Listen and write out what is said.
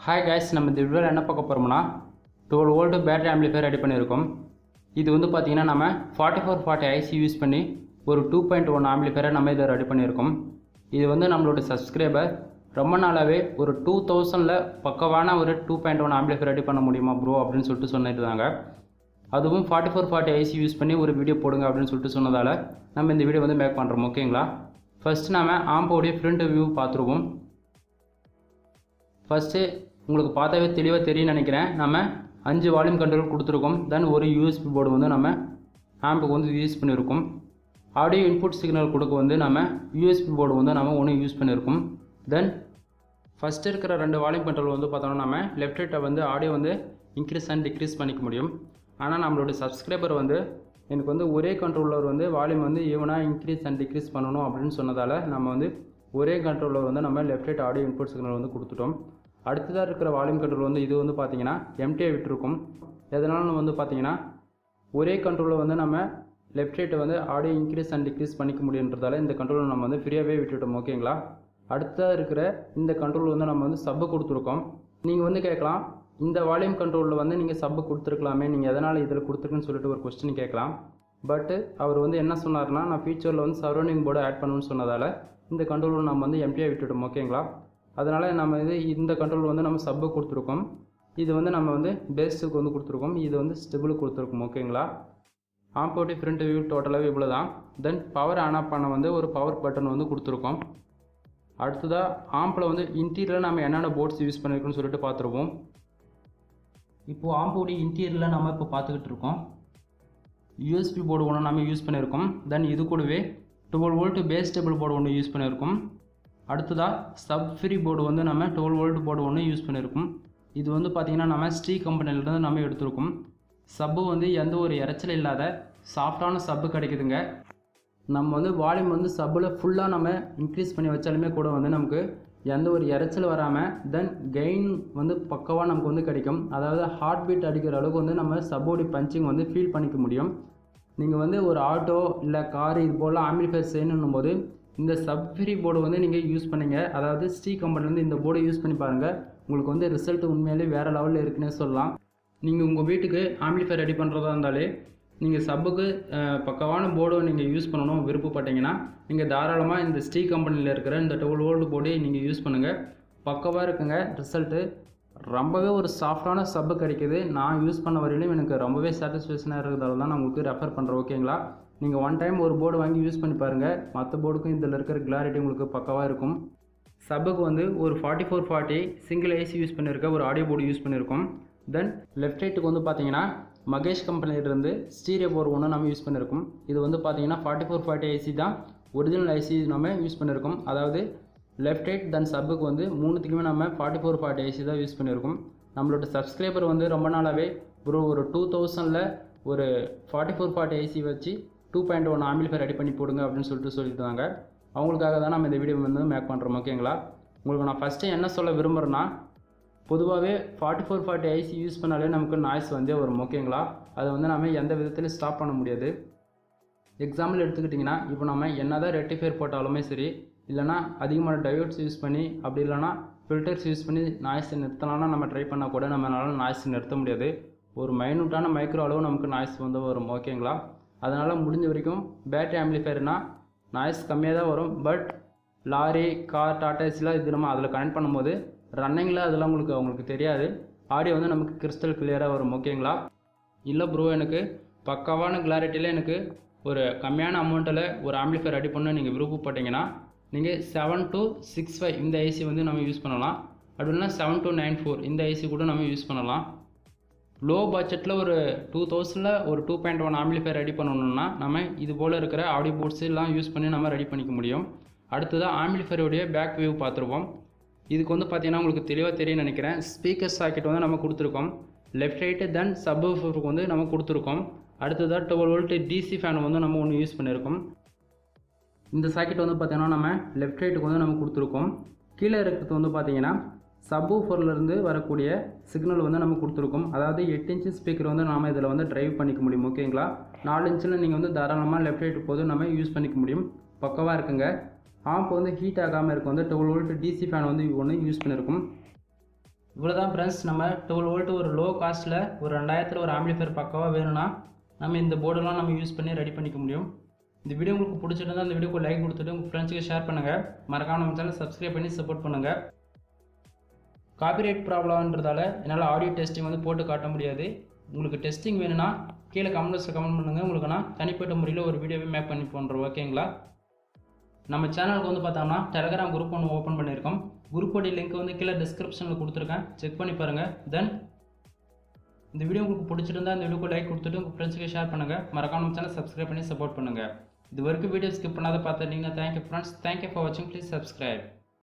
Hi guys, நம்ம இந்த வீடியோவில் என்ன பார்க்க போகிறோம்னா 12 வோல்ட் பேட்டரி ஆம்பிளிஃபையர் ரெடி பண்ணியிருக்கோம். இது வந்து பார்த்திங்கன்னா நம்ம 4440 ஐசி யூஸ் பண்ணி ஒரு 2.1 ஆம்பிளிஃபையரை நம்ம இதை ரெடி பண்ணியிருக்கோம். இது வந்து நம்மளோட சப்ஸ்கிரைபர் ரொம்ப நாளாகவே ஒரு 2000ல் பக்கவான ஒரு 2.1 ஆம்பிளிஃபையர் ரெடி பண்ண முடியுமா ப்ரோ அப்படின்னு சொல்லிட்டு சொன்னிட்டு இருந்தாங்க. அதுவும் 4440 ஐசி யூஸ் பண்ணி ஒரு வீடியோ போடுங்க அப்படின்னு சொல்லிட்டு சொன்னதால் நம்ம இந்த வீடியோ வந்து மேக் பண்ணுறோம். ஓகேங்களா, ஃபஸ்ட்டு நம்ம ஆம்போடைய ஃப்ரண்ட் வியூ பார்த்துருவோம். ஃபஸ்ட்டு உங்களுக்கு பார்த்தாவே தெளிவாக தெரியும் நினைக்கிறேன். நம்ம 5 வால்யூம் கண்ட்ரோல் கொடுத்துருக்கோம். தென் ஒரு யூஎஸ்பி போர்டு வந்து நம்ம ஆம்புக்கு வந்து யூஸ் பண்ணியிருக்கோம். ஆடியோ இன்புட் சிக்னல் கொடுக்க வந்து நம்ம யூஎஸ்பி போர்டு வந்து நம்ம ஒன்று யூஸ் பண்ணியிருக்கோம். தென் ஃபஸ்ட்டு இருக்கிற 2 வால்யூம் கண்ட்ரோல் வந்து பார்த்தோம்னா நம்ம லெஃப்ட் ரைட்டை வந்து ஆடியோ வந்து இன்க்ரீஸ் அண்ட் டிக்ரீஸ் பண்ணிக்க முடியும். ஆனால் நம்மளோட சப்ஸ்கிரைபர் வந்து எனக்கு வந்து ஒரே கண்ட்ரோலர் வந்து வால்யூம் வந்து ஈவனாக இன்க்ரீஸ் அண்ட் டிக்ரீஸ் பண்ணணும் அப்படின்னு சொன்னதால் நம்ம வந்து ஒரே கண்ட்ரோலர் வந்து நம்ம left right audio input signal வந்து கொடுத்துட்டோம். அடுத்ததாக இருக்கிற வால்யூம் கண்ட்ரோல் வந்து இது வந்து பார்த்திங்கன்னா எம்டியாக விட்டுருக்கும். எதனால வந்து பார்த்திங்கன்னா ஒரே கண்ட்ரோலில் வந்து நம்ம லெஃப்ட் ரைட்டை வந்து ஆடியோ இன்க்ரீஸ் அண்ட் டிக்ரீஸ் பண்ணிக்க முடியுன்றதால இந்த கண்ட்ரோலை நம்ம வந்து ஃப்ரீயாகவே விட்டுட்டோம். ஓகேங்களா, அடுத்ததாக இருக்கிற இந்த கண்ட்ரோல் வந்து நம்ம வந்து சப்பு கொடுத்துருக்கோம். நீங்கள் வந்து கேட்கலாம், இந்த வால்யூம் கண்ட்ரோலில் வந்து நீங்கள் சப்பு கொடுத்துருக்கலாமே, நீங்கள் எதனால் இதில் கொடுத்துருக்குன்னு சொல்லிட்டு ஒரு கொஸ்டின் கேட்கலாம். பட்டு அவர் வந்து என்ன சொன்னார்னா, நான் ஃபியூச்சரில் வந்து சரௌண்டிங் போர்டு ஆட் பண்ணணும்னு சொன்னதால் இந்த கண்ட்ரோல் நம்ம வந்து எம்டியாக விட்டுட்டோம். ஓகேங்களா, அதனால் நம்ம இந்த கண்ட்ரோல் வந்து நம்ம சப்பு கொடுத்துருக்கோம். இது வந்து நம்ம வந்து பேஸுக்கு வந்து கொடுத்துருக்கோம். இது வந்து ஸ்டெபிளுக்கு கொடுத்துருக்கோம். ஓகேங்களா, ஆம்போட்டி ஃப்ரண்ட் வியூ டோட்டலாகவே இவ்வளோ தான். தென் பவர் ஆன் ஆஃப் பண்ண வந்து ஒரு பவர் பட்டன் வந்து கொடுத்துருக்கோம். அடுத்ததாக ஆம்பில் வந்து இன்டீரியரில் நம்ம என்னென்ன போர்ட்ஸ் யூஸ் பண்ணியிருக்கோம்னு சொல்லிட்டு பார்த்துருவோம். இப்போது ஆம்போடி இன்டீரியரில் நம்ம இப்போ பார்த்துக்கிட்டு இருக்கோம். யூஎஸ்பி போர்டு ஒன்று நம்ம யூஸ் பண்ணியிருக்கோம். தென் இது கூடவே 12 வோல்ட் பேஸ் டேபிள் போர்டு ஒன்று யூஸ் பண்ணியிருக்கோம். அடுத்ததாக சப் ஃப்ரீ போர்டு வந்து நம்ம 12 வோல்ட் போர்டு ஒன்று யூஸ் பண்ணியிருக்கோம். இது வந்து பார்த்திங்கன்னா நம்ம ஸ்ரீ கம்பெனிலேருந்து நம்ம எடுத்திருக்கோம். சப்பு வந்து எந்த ஒரு இறைச்சல் இல்லாத சாஃப்டான சப்பு கிடைக்குதுங்க. நம்ம வந்து வால்யூம் வந்து சப்பில் ஃபுல்லாக நம்ம இன்க்ரீஸ் பண்ணி வச்சாலுமே கூட வந்து நமக்கு எந்த ஒரு இறைச்சல் வராமல் தென் கெயின் வந்து பக்கவாக நமக்கு வந்து கிடைக்கும். அதாவது ஹார்ட் பீட் அடிக்கிற அளவுக்கு வந்து நம்ம சப்போடி பஞ்சிங் வந்து ஃபீல் பண்ணிக்க முடியும். நீங்கள் வந்து ஒரு ஆட்டோ இல்லை கார் இது போல் ஆம்பிளிஃபையர் செய்யணும் போது இந்த சப் ஃப்ரீ போர்டு வந்து நீங்கள் யூஸ் பண்ணிங்க. அதாவது ஸ்ரீ கம்பெனிலேருந்து இந்த போர்டை யூஸ் பண்ணி பாருங்கள். உங்களுக்கு வந்து ரிசல்ட் உண்மையிலே வேறு லெவலில் இருக்குன்னே சொல்லலாம். நீங்கள் உங்கள் வீட்டுக்கு ஆம்பிளிஃபையர் ரெடி பண்ணுறதா இருந்தாலே நீங்கள் சப்புக்கு பக்கவான போர்டு நீங்கள் யூஸ் பண்ணணும் விருப்பப்பட்டீங்கன்னா நீங்கள் தாராளமாக இந்த ஸ்ரீ கம்பெனியில் இருக்கிற இந்த 12 வோல்ட் போர்டை நீங்கள் யூஸ் பண்ணுங்கள். பக்கவாக இருக்குங்க ரிசல்ட்டு. ரொம்பவே ஒரு சாஃப்டான சப்பு கிடைக்கிது. நான் யூஸ் பண்ண வரையிலும் எனக்கு ரொம்பவே சாட்டிஸ்ஃபேக்ஷனாக இருக்கிறதால தான் நான் உங்களுக்கு ரெஃபர் பண்ணுறேன். ஓகேங்களா, நீங்கள் ஒன் டைம் ஒரு போர்டு வாங்கி யூஸ் பண்ணி பாருங்கள். மற்ற போர்டுக்கும் இதில் இருக்கிற கிளாரிட்டி உங்களுக்கு பக்கவாக இருக்கும். சப்புக்கு வந்து ஒரு 4440 சிங்கிள் ஐசி யூஸ் பண்ணியிருக்க ஒரு ஆடியோ போர்டு யூஸ் பண்ணியிருக்கோம். தென் லெஃப்ட் ரைட்டுக்கு வந்து பார்த்தீங்கன்னா மகேஷ் கம்பெனியிலிருந்து ஸ்டீரியோ போர்டு ஒன்று நம்ம யூஸ் பண்ணியிருக்கோம். இது வந்து பார்த்தீங்கன்னா 4440 ஐசி தான் ஒரிஜினல் ஐசி நம்ம யூஸ் பண்ணியிருக்கோம். அதாவது லெஃப்ட் ரைட் தென் சப்புக்கு வந்து மூணுத்துக்குமே நம்ம 4440 ஐசி தான் யூஸ் பண்ணியிருக்கோம். நம்மளோட சப்ஸ்கிரைபர் வந்து ரொம்ப நாளாகவே ஒரு 2000ல் ஒரு 4440 ஐசி வச்சு 2.1 ஆம்பிளிஃபையர் ரெடி பண்ணி போடுங்க அப்படின்னு சொல்லிட்டுருந்தாங்க. அவங்களுக்காக தான் நம்ம இந்த வீடியோ வந்து மேக் பண்ணுறோம். ஓகேங்களா, உங்களுக்கு நான் ஃபஸ்ட்டு என்ன சொல்ல விரும்புகிறேன்னா, பொதுவாகவே 4440 ஐசி யூஸ் பண்ணாலே நமக்கு நாய்ஸ் வந்து வரும். ஓகேங்களா, அதை வந்து நம்ம எந்த விதத்துலையும் ஸ்டாப் பண்ண முடியாது. எக்ஸாம்பிள் எடுத்துக்கிட்டிங்கன்னா, இப்போ நம்ம என்ன தான் ரெக்டிஃபையர் போட்டாலுமே சரி, இல்லைனா அதிகமான டயோட்ஸ் யூஸ் பண்ணி அப்படி இல்லைனா ஃபில்டர்ஸ் யூஸ் பண்ணி நாய்ஸை நிறுத்தலாம்னா நம்ம ட்ரை பண்ணால் கூட நம்மளால நாய்ஸ் நிறுத்த முடியாது. ஒரு மைனூட்டான மைக்ரோ அளவு நமக்கு நாய்ஸ் வந்து வரும். ஓகேங்களா, அதனால் முடிஞ்ச வரைக்கும் பேட்டரி ஆம்பிளிஃபையர்னால் நாய்ஸ் கம்மியாக தான் வரும். பட் லாரி கார் டாட்டாஸ்லாம் இது நம்ம அதில் கனெக்ட் பண்ணும்போது ரன்னிங்கில் அதெல்லாம் அவங்களுக்கு தெரியாது. ஆடியோ வந்து நமக்கு கிறிஸ்டல் கிளியராக வரும். ஓகேங்களா, இல்லை ப்ரோ எனக்கு பக்காவான கிளாரிட்டியில் எனக்கு ஒரு கம்மியான அமௌண்ட்டில் ஒரு ஆம்பிளிஃபையர் ரெடி பண்ண நீங்கள் விருப்பப்பட்டீங்கன்னா நீங்கள் 7265 இந்த ஐசி வந்து நம்ம யூஸ் பண்ணலாம். அப்படி இல்லைனா 7294 இந்த ஐசி கூட நம்ம யூஸ் பண்ணலாம். லோ பட்ஜெட்டில் ஒரு 2000ல் ஒரு 2.1 ஆம்பிளிஃபையர் ரெடி பண்ணணுன்னா நம்ம இது போல் இருக்கிற ஆடியோ போர்ட்ஸ் எல்லாம் யூஸ் பண்ணி நம்ம ரெடி பண்ணிக்க முடியும். அடுத்ததாக ஆம்பிளிஃபையருடைய பேக் வியூ பார்த்துருவோம். இதுக்கு வந்து பார்த்திங்கன்னா உங்களுக்கு தெளிவாக தெரியும் நினைக்கிறேன். ஸ்பீக்கர் சாக்கெட் வந்து நம்ம கொடுத்துருக்கோம். லெஃப்ட் ரைட்டு தென் சப்வூஃபருக்கு வந்து நம்ம கொடுத்துருக்கோம். அடுத்ததாக 12 வோல்ட் டிசி ஃபேன் வந்து நம்ம ஒன்று யூஸ் பண்ணியிருக்கோம். இந்த சாக்கெட் வந்து பார்த்திங்கன்னா நம்ம லெஃப்ட் ரைட்டுக்கு வந்து நம்ம கொடுத்துருக்கோம். கீழே இருக்கிறது வந்து பார்த்திங்கன்னா சப்வூஃபர்லேருந்து வரக்கூடிய சிக்னல் வந்து நம்ம கொடுத்துருக்கோம். அதாவது 8 இன்ச்சு ஸ்பீக்கர் வந்து நாம் இதில் வந்து ட்ரைவ் பண்ணிக்க முடியும். ஓகேங்களா, 4 இன்ச்சில் நீங்கள் வந்து தாராளமாக லெஃப்ட் ரைட்டு போது நம்ம யூஸ் பண்ணிக்க முடியும். பக்கவாக இருக்குங்க. ஆம்ப் வந்து ஹீட் ஆகாமல் இருக்கும். வந்து 12 வோல்ட் டிசி ஃபேன் வந்து ஒன்று யூஸ் பண்ணியிருக்கோம். இவ்வளோ தான் ஃப்ரெண்ட்ஸ். நம்ம 12 வோல்ட் ஒரு லோ காஸ்ட்டில் ஒரு 2000 ஒரு ஆம்பிளிஃபையர் பக்காவாக வேணும்னா நம்ம இந்த போர்டெல்லாம் நம்ம யூஸ் பண்ணி ரெடி பண்ணிக்க முடியும். இந்த வீடியோ உங்களுக்கு பிடிச்சிருந்தா இந்த வீடியோக்கு லைக் கொடுத்துட்டு உங்கள் ஃப்ரெண்ட்ஸுக்கு ஷேர் பண்ணுங்கள். மறக்காம நம்ம சேனல் சப்ஸ்கிரைப் பண்ணி சப்போர்ட் பண்ணுங்கள். காப்பிரைட் ப்ராப்ளம்ன்றதால என்னால் ஆடியோ டெஸ்டிங் வந்து போட்டு காட்ட முடியாது. உங்களுக்கு டெஸ்டிங் வேணும்னா கீழே கமெண்ட்ஸில் கமெண்ட் பண்ணுங்கள். உங்களுக்கு நான் தனிப்பட்ட முறையில் ஒரு வீடியோவே மேக் பண்ணி போடுறேன். ஓகேங்களா? நம்ம சேனலுக்கு வந்து பார்த்தோம்னா டெலகிராம் குரூப் ஒன்று ஓப்பன் பண்ணியிருக்கோம். குரூப்போடைய லிங்க் வந்து கீழே டிஸ்கிரிப்ஷனில் கொடுத்துருக்கேன். செக் பண்ணி பாருங்கள். தென் இந்த வீடியோ உங்களுக்கு பிடிச்சிருந்தா இந்த வீடியோக்கு லைக் கொடுத்துட்டு உங்கள் ஃப்ரெண்ட்ஸுக்கு ஷேர் பண்ணுங்கள். மறக்காம நம்ம சேனல் சப்ஸ்கிரைப் பண்ணி சப்போர்ட் பண்ணுங்கள். இது வரைக்கும் வீடியோ ஸ்கிப் பண்ணாத பார்த்துட்டீங்கன்னா தேங்க்யூ ஃப்ரெண்ட்ஸ். தேங்க்யூ ஃபார் வாட்சிங். Please subscribe.